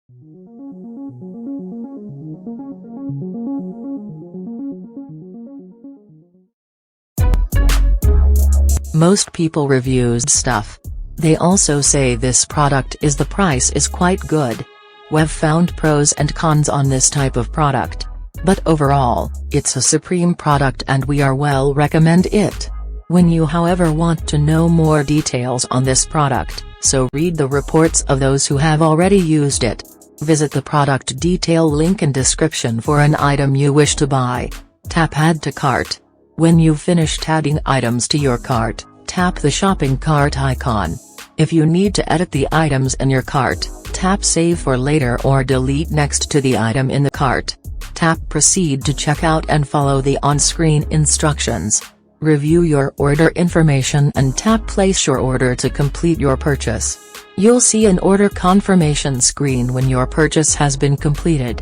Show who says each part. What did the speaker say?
Speaker 1: Most people reviews stuff. They also say this product is the price is quite good. We've found pros and cons on this type of product. But overall, it's a supreme product and we are well recommend it. When you however want to know more details on this product, so read the reports of those who have already used it. Visit the product detail link in description for an item you wish to buy. Tap add to cart. When you've finished adding items to your cart, tap the shopping cart icon. If you need to edit the items in your cart, tap save for later or delete next to the item in the cart. Tap proceed to checkout and follow the on-screen instructions. Review your order information and tap place your order to complete your purchase. You'll see an order confirmation screen when your purchase has been completed.